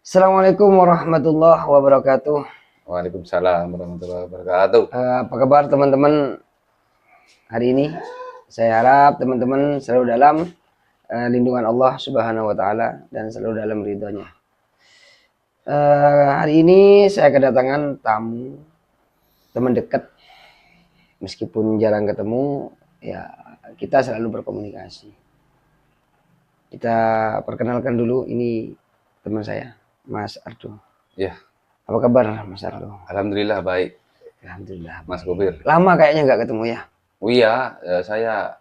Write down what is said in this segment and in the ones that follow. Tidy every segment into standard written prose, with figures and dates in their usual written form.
Assalamualaikum warahmatullahi wabarakatuh. Waalaikumsalam warahmatullahi wabarakatuh. Apa kabar teman-teman hari ini? Saya harap teman-teman selalu dalam lindungan Allah Subhanahu wa Ta'ala dan selalu dalam ridhonya. Hari ini saya kedatangan tamu, teman dekat, meskipun jarang ketemu, ya kita selalu berkomunikasi. Kita perkenalkan dulu, ini teman saya, Mas Ardo. Ya, Apa kabar Mas Ardo? alhamdulillah baik, Alhamdulillah. Mas Gobir. Lama kayaknya nggak ketemu ya. Oh iya, saya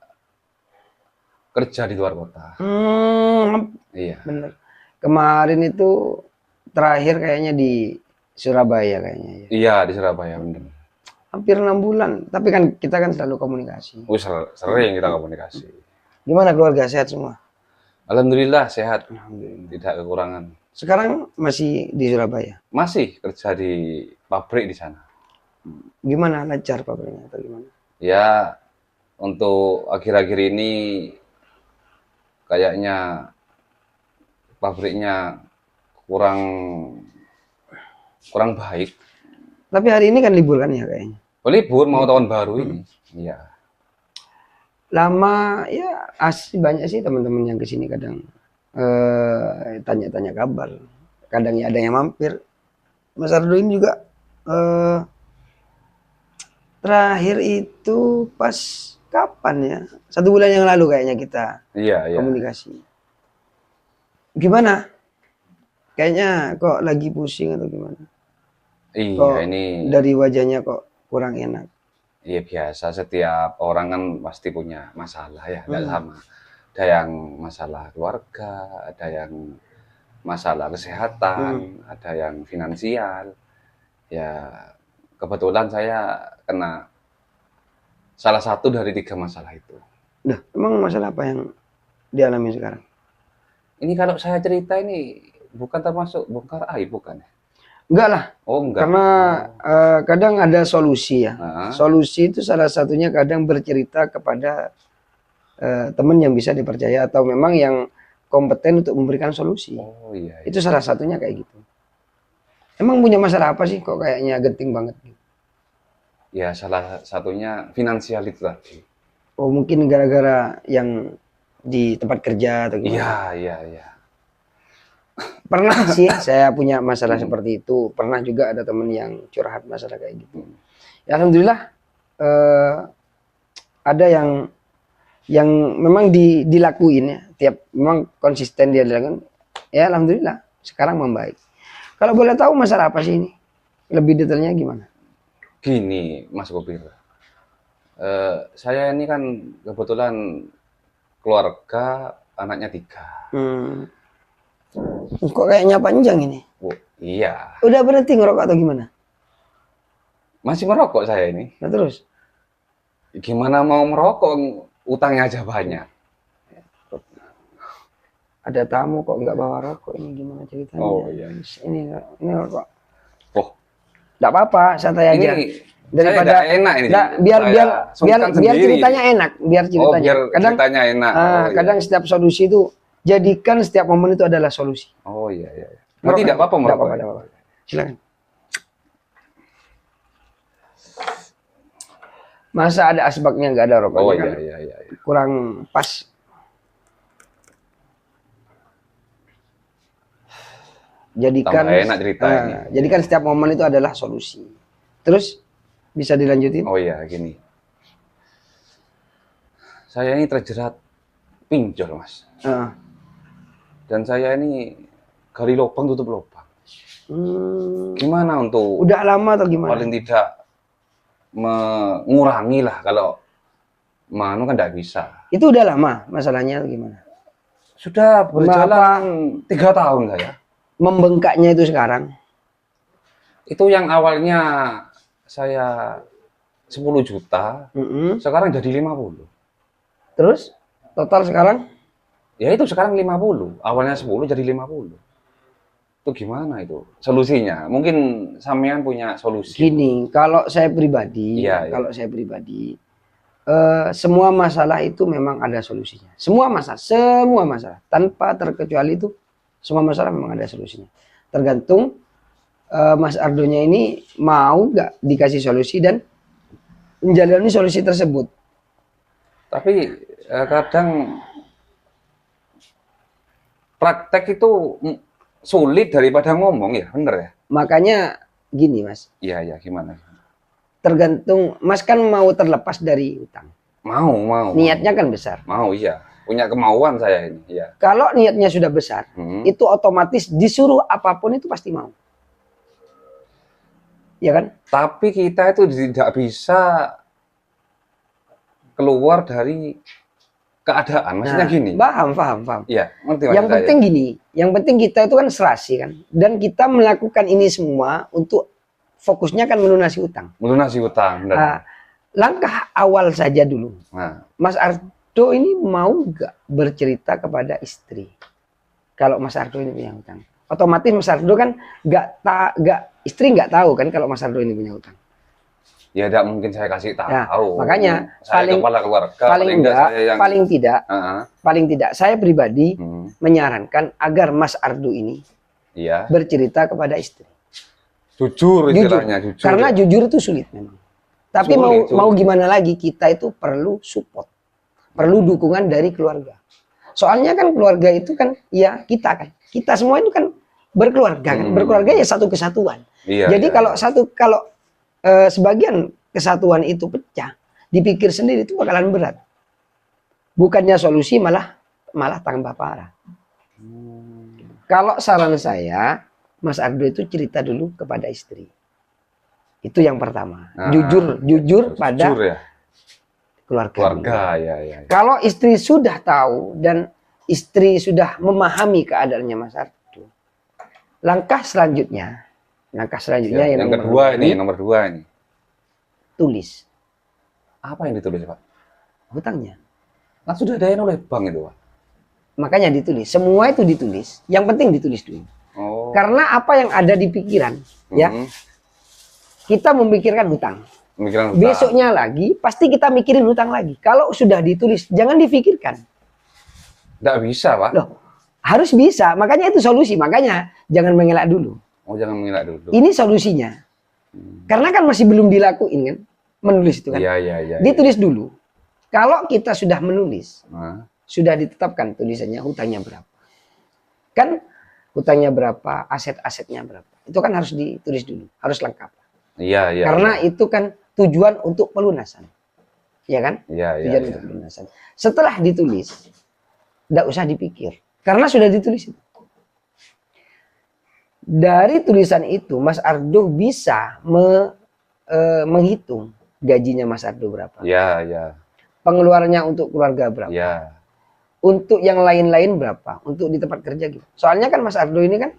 kerja di luar kota. Iya, Bener. Kemarin itu terakhir kayaknya di Surabaya kayaknya ya. iya di Surabaya bener. Hampir 6 bulan. Tapi kan kita kan selalu komunikasi. Sering kita komunikasi. Gimana keluarga sehat semua? Alhamdulillah sehat, Alhamdulillah. tidak kekurangan. Sekarang masih di Surabaya. Masih kerja di pabrik di sana. Gimana lancar pabriknya atau gimana? Ya, untuk akhir-akhir ini kayaknya pabriknya kurang baik. Tapi hari ini kan libur kan ya kayaknya. Oh, libur mau tahun baru ini. Iya. Lama ya banyak sih teman-teman yang kesini kadang tanya-tanya kabar. Kadang ya ada yang mampir. Mas Ardo ini juga terakhir itu pas kapan ya? 1 bulan yang lalu kayaknya kita Iya, iya. komunikasi. Gimana? Kayaknya kok lagi pusing atau gimana? Iya, Kok ini dari wajahnya kok kurang enak? iya biasa, setiap orang kan pasti punya masalah ya, nggak sama. Ada yang masalah keluarga, ada yang masalah kesehatan, ada yang finansial. Ya, kebetulan saya kena salah satu dari 3 masalah itu. Nah, emang masalah apa yang dialami sekarang? Ini kalau saya cerita ini bukan termasuk bongkar aib, bukan ya? Enggak lah, Oh, enggak. karena kadang ada solusi ya. Nah, Solusi itu salah satunya kadang bercerita kepada teman yang bisa dipercaya atau memang yang kompeten untuk memberikan solusi. oh iya, iya. Itu salah satunya kayak gitu. Emang punya masalah apa sih kok kayaknya genting banget? Ya, salah satunya finansial itu tadi. Oh mungkin gara-gara yang di tempat kerja atau gimana? Iya, iya, iya. Pernah sih saya punya masalah seperti itu. Pernah juga ada temen yang curhat masalah kayak gitu. Ya, alhamdulillah ada yang memang dilakuin ya. Memang konsisten dia dilakukan. Ya alhamdulillah sekarang membaik. Kalau boleh tahu masalah apa sih ini? Lebih detailnya gimana? Gini, Mas Gobir. Saya ini kan kebetulan keluarga anaknya 3. Kok kayaknya panjang ini? Oh, iya. Udah berhenti ngerokok atau gimana? Masih merokok saya ini. Nah terus? Gimana mau merokok, utangnya aja banyak. Ada tamu kok nggak bawa rokok, ini gimana ceritanya? Oh, iya. Ini rokok. Oh, Nggak apa-apa, santai aja. ini Daripada saya nggak enak ini. biar Saya sungkan biar sendiri. ceritanya enak, biar Oh, ceritanya. biar kadang ceritanya enak. kadang setiap solusi itu jadikan setiap momen itu adalah solusi. Oh iya, iya. Berarti tidak apa-apa Nggak merokok. apa-apa, nggak apa-apa. Silakan. Masa ada asbaknya nggak ada rokoknya Oh kan? iya, iya, iya. Kurang pas. Jadikan Tambah enak cerita ini. jadikan setiap momen itu adalah solusi. Terus bisa dilanjutin? Oh iya, gini. Saya ini terjerat pinjol, Mas. Heeh. Dan saya ini gali lubang tutup lubang. Gimana untuk Udah lama atau gimana? paling tidak mengurangi lah, kalau manu kan tidak bisa. Itu udah lama masalahnya atau gimana? Sudah berjalan 3 tahun saya. Membengkaknya itu sekarang? Itu yang awalnya saya 10 juta, sekarang jadi 50. Terus total sekarang? Ya itu sekarang 50. Awalnya 10 jadi 50. Itu gimana itu solusinya? Mungkin sampean punya solusi. Gini, kalau saya pribadi, Iya, iya. kalau saya pribadi, semua masalah itu memang ada solusinya. Semua masalah tanpa terkecuali itu semua masalah memang ada solusinya. Tergantung Mas Ardonya ini mau nggak dikasih solusi dan menjalani solusi tersebut. Tapi kadang praktek itu sulit daripada ngomong ya, bener ya? Makanya gini Mas, Iya, iya, gimana? tergantung Mas kan mau terlepas dari utang. Mau. Niatnya kan besar. Mau, iya. Punya kemauan saya ini, iya. Kalau niatnya sudah besar, itu otomatis disuruh apapun itu pasti mau. Ya kan? Tapi kita itu tidak bisa keluar dari keadaan. Maksudnya gini. Paham. Iya, ngerti Yang maksud penting saya. gini, yang penting kita itu kan serasi kan. Dan kita melakukan ini semua untuk fokusnya kan melunasi utang. Melunasi utang. Langkah awal saja dulu. Nah, Mas Ardo ini mau nggak bercerita kepada istri? Kalau Mas Ardo ini punya utang, otomatis Mas Ardo kan istri nggak tahu kan kalau Mas Ardo ini punya utang. ya tidak mungkin saya kasih tahu. Nah, makanya saya kepala keluarga, paling tidak saya pribadi menyarankan agar Mas Ardo ini bercerita kepada istri. Jujur istilahnya, jujur. Karena jujur itu sulit memang. Tapi sulit. Mau gimana lagi, kita itu perlu support. Perlu dukungan dari keluarga. Soalnya kan keluarga itu kan ya kita kan. Kita semua itu kan berkeluarga kan. Berkeluarga ya satu kesatuan. Jadi kalau sebagian kesatuan itu pecah, dipikir sendiri itu bakalan berat. Bukannya solusi malah tambah parah. Kalau saran saya, Mas Ardo itu cerita dulu kepada istri. Itu yang pertama. Jujur pada keluarga. Ya. Kalau istri sudah tahu dan istri sudah memahami keadaannya Mas Ardo, langkah selanjutnya yang nomor dua ini. Tulis. Apa yang ditulis, Pak? Hutangnya. Nah, sudah ada yang oleh bank itu, Pak. Makanya ditulis. Semua itu ditulis. Yang penting ditulis dulu. Karena apa yang ada di pikiran, ya. Kita memikirkan hutang. Besoknya lagi pasti kita mikirin hutang lagi. Kalau sudah ditulis, jangan difikirkan. Tidak bisa, Pak. Loh, harus bisa. Makanya itu solusi. Makanya jangan mengelak dulu. Jangan mengelak dulu. Ini solusinya. Karena kan masih belum dilakuin kan, menulis itu kan. Iya. Ditulis dulu. Kalau kita sudah menulis, sudah ditetapkan tulisannya hutangnya berapa. Kan hutangnya berapa, aset-asetnya berapa. Itu kan harus ditulis dulu, harus lengkap. Iya. Karena itu kan tujuan untuk pelunasan. Ya kan? Tujuan untuk pelunasan. Setelah ditulis, tidak usah dipikir. Karena sudah ditulis itu. Dari tulisan itu, Mas Ardo bisa menghitung gajinya Mas Ardo berapa. Iya. Pengeluarannya untuk keluarga berapa. Iya. Untuk yang lain-lain berapa. Untuk di tempat kerja gitu. Soalnya kan Mas Ardo ini kan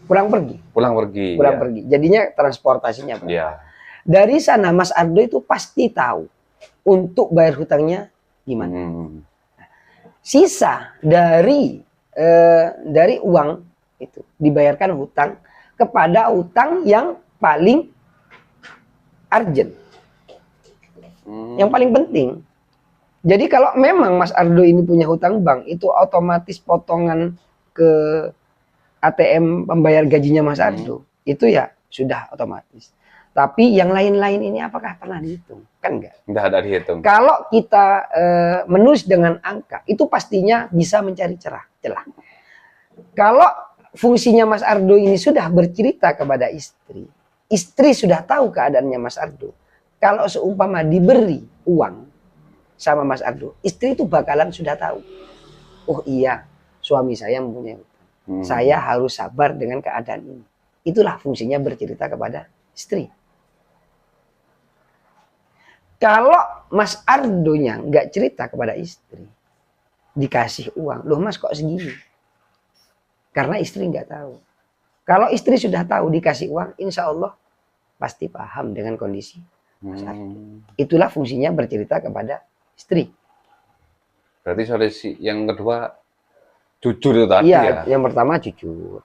pulang pergi. Jadinya transportasinya berapa. Iya. Dari sana Mas Ardo itu pasti tahu untuk bayar hutangnya gimana. Sisa dari uang itu dibayarkan hutang kepada hutang yang paling urgent. Yang paling penting. Jadi kalau memang Mas Ardo ini punya hutang bank, itu otomatis potongan ke ATM pembayar gajinya Mas Ardo. Itu ya sudah otomatis. Tapi yang lain-lain ini apakah pernah dihitung? Kan enggak. Enggak ada dihitung. Kalau kita menulis dengan angka, itu pastinya bisa mencari celah. Kalau fungsinya Mas Ardo ini sudah bercerita kepada istri, istri sudah tahu keadaannya Mas Ardo. Kalau seumpama diberi uang sama Mas Ardo, istri itu bakalan sudah tahu. Oh iya, suami saya mempunyai hutang. Saya harus sabar dengan keadaan ini. Itulah fungsinya bercerita kepada istri. Kalau Mas Ardonya nggak cerita kepada istri, dikasih uang, loh Mas kok segini? Karena istri nggak tahu. Kalau istri sudah tahu dikasih uang, insya Allah pasti paham dengan kondisi Mas Ardo. Itulah fungsinya bercerita kepada istri. Berarti solusi yang kedua jujur itu tadi ya? Yang pertama jujur.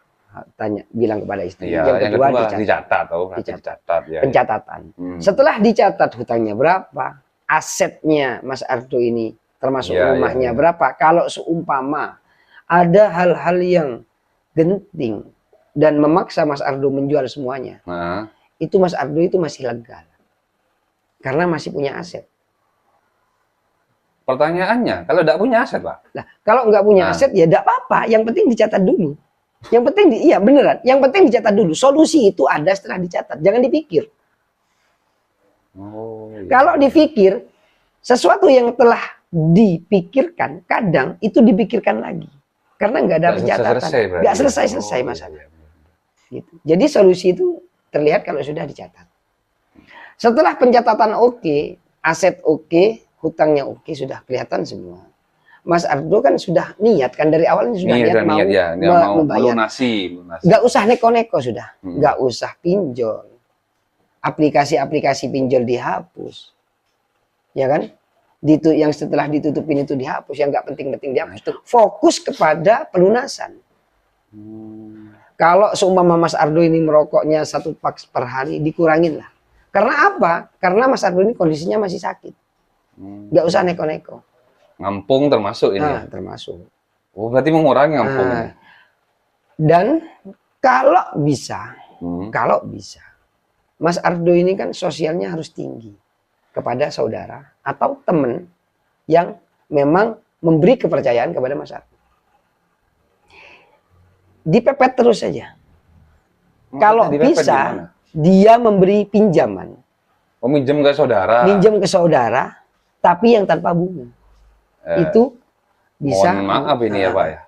Bilang kepada istri. Yang kedua dicatat. Ya. Pencatatan. Setelah dicatat hutangnya berapa, asetnya Mas Ardo ini termasuk rumahnya berapa. Kalau seumpama ada hal-hal yang genting dan memaksa Mas Ardo menjual semuanya, Nah, itu Mas Ardo itu masih legal. Karena masih punya aset. pertanyaannya, kalau tidak punya aset, Pak? Nah, kalau nggak punya Nah. aset ya tidak apa-apa. Yang penting dicatat dulu. Yang penting iya beneran. Yang penting dicatat dulu. Solusi itu ada setelah dicatat. Jangan dipikir. Oh, iya. Kalau dipikir sesuatu yang telah dipikirkan, kadang itu dipikirkan lagi. Karena nggak ada Nggak pencatatan. selesai berarti. Nggak selesai-selesai Oh, iya, masalah. iya. Gitu. Jadi solusi itu terlihat kalau sudah dicatat. Setelah pencatatan oke, aset oke, hutangnya oke, sudah kelihatan semua. Mas Ardo kan sudah niat kan dari awalnya sudah Ini niat udah mau, niat ya, dia mau membayar. melunasi. Nggak usah neko-neko sudah, Hmm. nggak usah pinjol. Aplikasi-aplikasi pinjol dihapus, ya kan? Yang setelah ditutupin itu dihapus, yang nggak penting-penting dihapus. Fokus kepada pelunasan. Hmm. Kalau seumpama Mas Ardo ini merokoknya 1 pak per hari, dikurangin lah. Karena apa? Karena Mas Ardo ini kondisinya masih sakit. Nggak usah neko-neko. Ngampung termasuk ini. Nah, Ya? termasuk. Oh, berarti mengurangi ngampung. Nah, dan kalau bisa, Hmm. Mas Ardo ini kan sosialnya harus tinggi kepada saudara atau teman yang memang memberi kepercayaan kepada Mas Ardo. Dipepet terus saja. Maksudnya Kalau dipepet bisa, gimana? dia memberi pinjaman. Oh, minjem ke saudara. Minjem ke saudara, tapi yang tanpa bunga. Itu bisa. Mohon maaf ini ya Pak ya.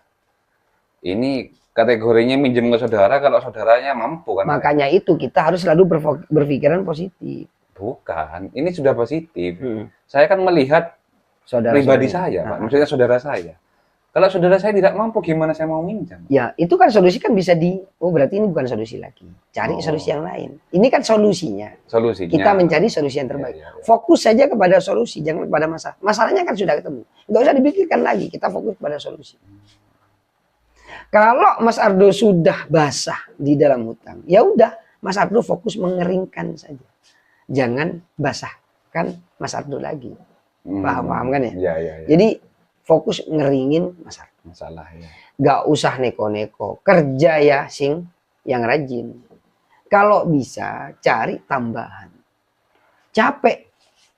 Ini kategorinya minjem ke saudara kalau saudaranya mampu kan. Makanya itu kita harus selalu berpikiran positif. Bukan, ini sudah positif. Saya kan melihat Saudara pribadi saya, Pak. Maksudnya saudara saya. Kalau saudara saya tidak mampu, gimana saya mau minjam? Ya, itu kan solusi kan bisa oh berarti ini bukan solusi lagi. Cari solusi yang lain. Ini kan solusinya. Solusinya. Kita mencari solusi yang terbaik. Ya. Fokus saja kepada solusi, jangan kepada masalah. Masalahnya kan sudah ketemu. Nggak usah dipikirkan lagi, kita fokus pada solusi. Kalau Mas Ardo sudah basah di dalam hutang, ya udah, Mas Ardo fokus mengeringkan saja. Jangan basahkan Mas Ardo lagi. Paham kan ya? Iya. Jadi fokus ngeringin Mas Ardo. Masalah ya. Gak usah neko-neko. Kerja ya sing yang rajin. Kalau bisa cari tambahan. Capek.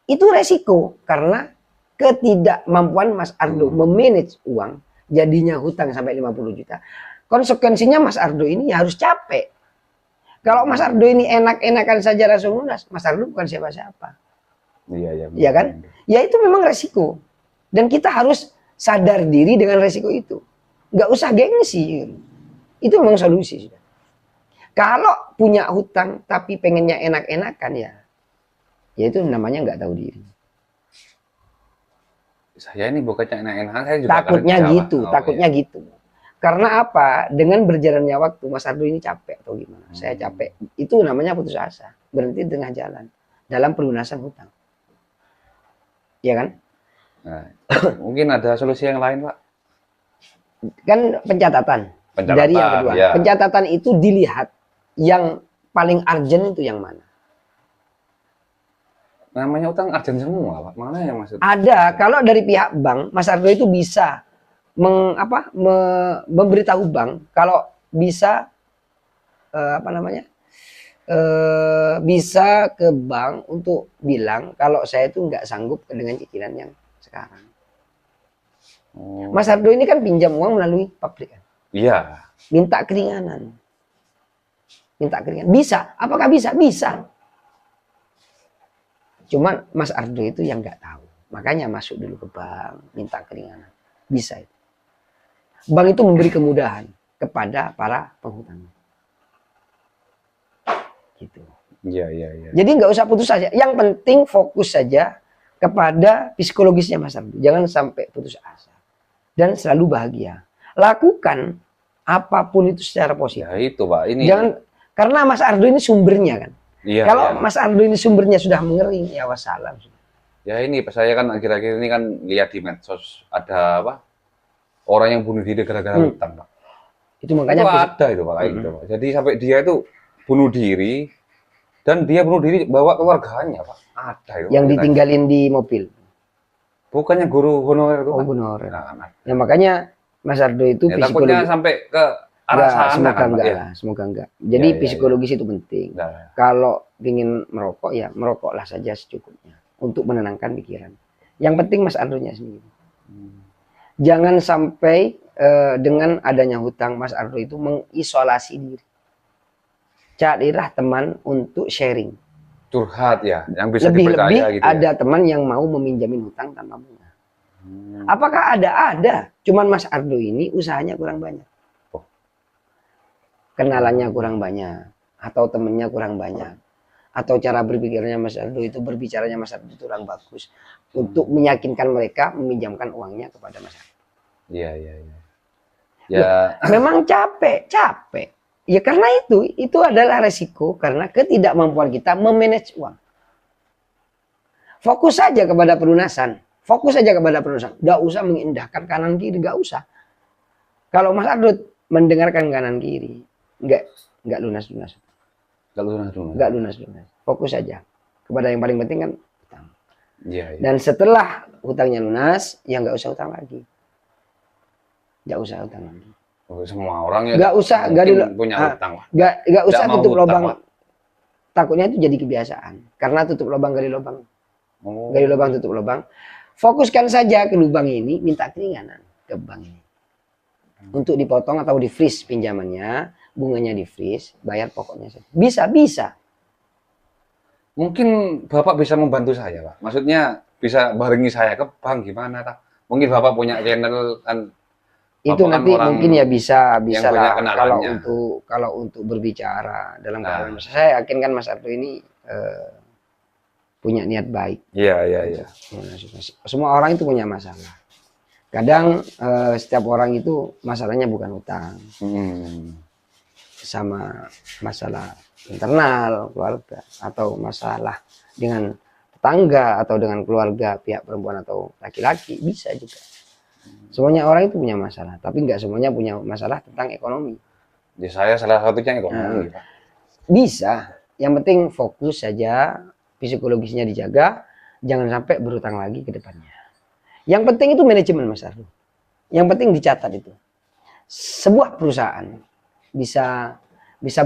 Itu resiko. Karena ketidakmampuan Mas Ardo memanage uang. Jadinya hutang sampai 50 juta. Konsekuensinya Mas Ardo ini ya harus capek. Kalau Mas Ardo ini enak-enakan saja langsung lunas. Mas Ardo bukan siapa-siapa. Iya. Ya kan? Ya itu memang resiko. Dan kita harus sadar diri dengan resiko itu. Nggak usah gengsi. Itu memang solusi. Kalau punya hutang tapi pengennya enak-enakan ya itu namanya nggak tahu diri. Saya ini bukannya enak-enakan, saya juga Takutnya kerja, gitu, Pak. takutnya gitu. Karena apa? Dengan berjalannya waktu, Mas Ardo ini capek atau gimana? Saya capek. Itu namanya putus asa. Berhenti di tengah jalan. Dalam pelunasan hutang. Iya kan? Nah, mungkin ada solusi yang lain, Pak. Kan pencatatan. Dari yang kedua. Ya. Pencatatan itu dilihat yang paling urgent itu yang mana. Namanya utang urgent semua, Pak. Mana yang maksud? Ada. Kalau dari pihak bank, Mas Ardo itu bisa memberitahu bank kalau bisa bisa ke bank untuk bilang kalau saya itu nggak sanggup dengan cicilan yang sekarang. Mas Ardo ini kan pinjam uang melalui pabrik kan? Iya. Minta keringanan. Bisa. Apakah bisa? Bisa. Cuman Mas Ardo itu yang nggak tahu. Makanya masuk dulu ke bank, minta keringanan. Bisa itu. Bank itu memberi kemudahan kepada para penghutang. Gitu. Iya. Jadi nggak usah putus saja. Yang penting fokus saja kepada psikologisnya Mas Ardo. Jangan sampai putus asa. Dan selalu bahagia. Lakukan apapun itu secara positif. Ya itu, Pak. Ini. Jangan, karena Mas Ardo ini sumbernya kan. Iya. Kalau Mas Ardo ini sumbernya sudah mengering, ya wassalam. Ya ini saya kan akhir-akhir ini kan lihat di medsos ada apa? Orang yang bunuh diri gara-gara hutang, Pak. Itu makanya itu ada itu, Pak, kayak gitu, Pak. Jadi sampai dia itu bunuh diri dan dia bunuh diri bawa keluarganya, Pak. Ada itu. yang ditinggalin di mobil. Bukannya guru honorer itu, Oh, Pak. honorer. Nah, Ya makanya Mas Ardo itu ya, takutnya sampai ke arah Enggak, sana semoga kan, Pak, enggak ya? lah, semoga enggak. Jadi Ya, ya, ya. psikologis itu penting. Nah, Kalau ingin merokok ya merokoklah saja secukupnya untuk menenangkan pikiran. Yang penting Mas Ardonya sendiri. Jangan sampai dengan adanya hutang Mas Ardo itu mengisolasi diri. Carilah teman untuk sharing. curhat ya, yang bisa Lebih-lebih dipercaya gitu ya. ada teman yang mau meminjamin hutang tanpa bunga. Apakah ada? Ada. Cuman Mas Ardo ini usahanya kurang banyak. Oh. Kenalannya kurang banyak. Atau temennya kurang banyak. Atau cara berpikirnya Mas Ardo itu, berbicaranya Mas Ardo itu kurang bagus. Untuk meyakinkan mereka meminjamkan uangnya kepada Mas Ardo. Iya, iya, iya. Ya, Ya, memang capek. Ya karena itu adalah resiko karena ketidakmampuan kita memanage uang. Fokus saja kepada pelunasan. Fokus saja kepada pelunasan. Gak usah mengindahkan kanan kiri, gak usah. Kalau Mas Ardo mendengarkan kanan kiri, nggak lunas-lunas. Nggak lunas-lunas. Fokus saja kepada yang paling penting kan hutang. iya, iya. Dan setelah hutangnya lunas, ya nggak usah hutang lagi. Nggak usah hutang lagi. Oh, semua orang ya Nggak usah, punya hutang lah. nggak usah Nggak mau tutup hutang, lubang. Pak. Takutnya itu jadi kebiasaan. Karena tutup lubang gali lubang. Oh. Gali lubang tutup lubang. Fokuskan saja ke lubang ini, minta keringanan ke bank ini. Untuk dipotong atau di freeze pinjamannya, bunganya di freeze, bayar pokoknya saja. Bisa. Mungkin Bapak bisa membantu saya, Pak. Maksudnya bisa barengi saya ke bank gimana, tak? Mungkin Bapak punya channel kan. Itu Bapak nanti kan orang bisa yang punya lah kenalannya. kalau untuk berbicara dalam Nah. keadaan saya yakin kan Mas Ardo ini punya niat baik. Iya, iya, iya. Semua orang itu punya masalah. Kadang setiap orang itu masalahnya bukan utang, sama masalah internal keluarga atau masalah dengan tetangga atau dengan keluarga pihak perempuan atau laki-laki, bisa juga. Semuanya orang itu punya masalah, tapi nggak semuanya punya masalah tentang ekonomi. Ya, saya salah satunya ekonomi, Pak. Bisa, yang penting fokus saja, psikologisnya dijaga, jangan sampai berutang lagi ke depannya. Yang penting itu manajemen, Mas Ardo. Yang penting dicatat itu. Sebuah perusahaan bisa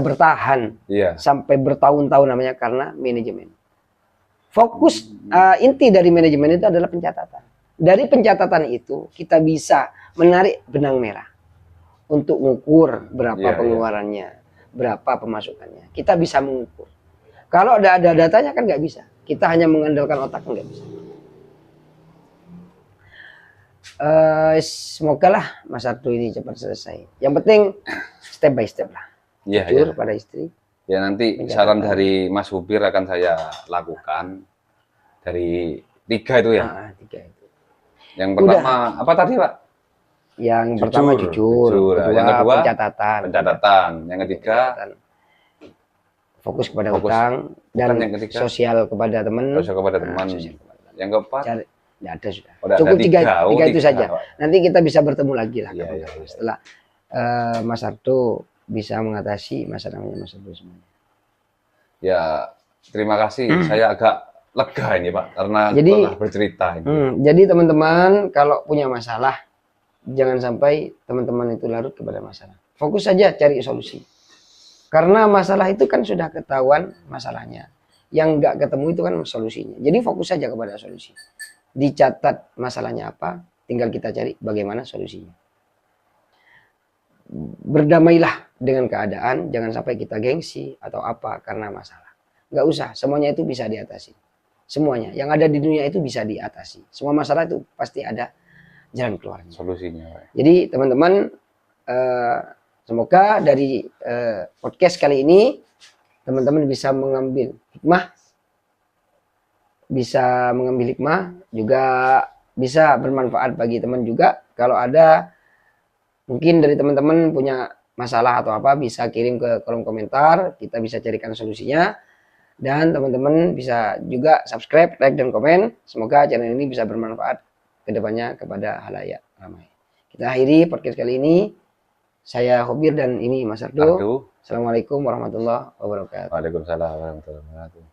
bertahan sampai bertahun-tahun namanya karena manajemen. Fokus inti dari manajemen itu adalah pencatatan. Dari pencatatan itu kita bisa menarik benang merah untuk mengukur berapa pengeluarannya, berapa pemasukannya. Kita bisa mengukur. Kalau ada datanya kan nggak bisa. Kita hanya mengandalkan otak kan nggak bisa. Semoga lah Mas Ardo ini cepat selesai. Yang penting step by step lah. Jujur pada istri. Ya nanti saran dari Mas Hubir akan saya lakukan dari 3 itu ya. 3 itu. Yang pertama apa tadi, Pak? Yang pertama jujur. Kedua, yang kedua pencatatan. Yang ketiga fokus kepada hutang dan yang ketiga, sosial kepada teman. Yang keempat tidak ada sudah. Oh, cukup tiga itu saja. Pak. Nanti kita bisa bertemu lagi lah setelah Mas Ardo bisa mengatasi masalahnya Mas Ardo semuanya. Ya, terima kasih. Saya agak lega ini, Pak, karena telah bercerita ini. Jadi teman-teman kalau punya masalah jangan sampai teman-teman itu larut kepada masalah. Fokus saja cari solusi. Karena masalah itu kan sudah ketahuan masalahnya. Yang nggak ketemu itu kan solusinya. Jadi fokus saja kepada solusi. Dicatat masalahnya apa, tinggal kita cari bagaimana solusinya. Berdamailah dengan keadaan, jangan sampai kita gengsi atau apa karena masalah. Nggak usah, semuanya itu bisa diatasi. Semuanya, yang ada di dunia itu bisa diatasi. Semua masalah itu pasti ada jalan keluarnya. Solusinya, Pak. Jadi teman-teman, semoga dari podcast kali ini teman-teman bisa mengambil hikmah, juga bisa bermanfaat bagi teman juga. Kalau ada mungkin dari teman-teman punya masalah atau apa, bisa kirim ke kolom komentar, kita bisa carikan solusinya. Dan teman-teman bisa juga subscribe, like, dan komen. Semoga channel ini bisa bermanfaat ke depannya kepada halayak ramai. Kita akhiri podcast kali ini. Saya Hubir dan ini Mas Ardo. Assalamualaikum warahmatullahi wabarakatuh. Waalaikumsalam warahmatullahi wabarakatuh.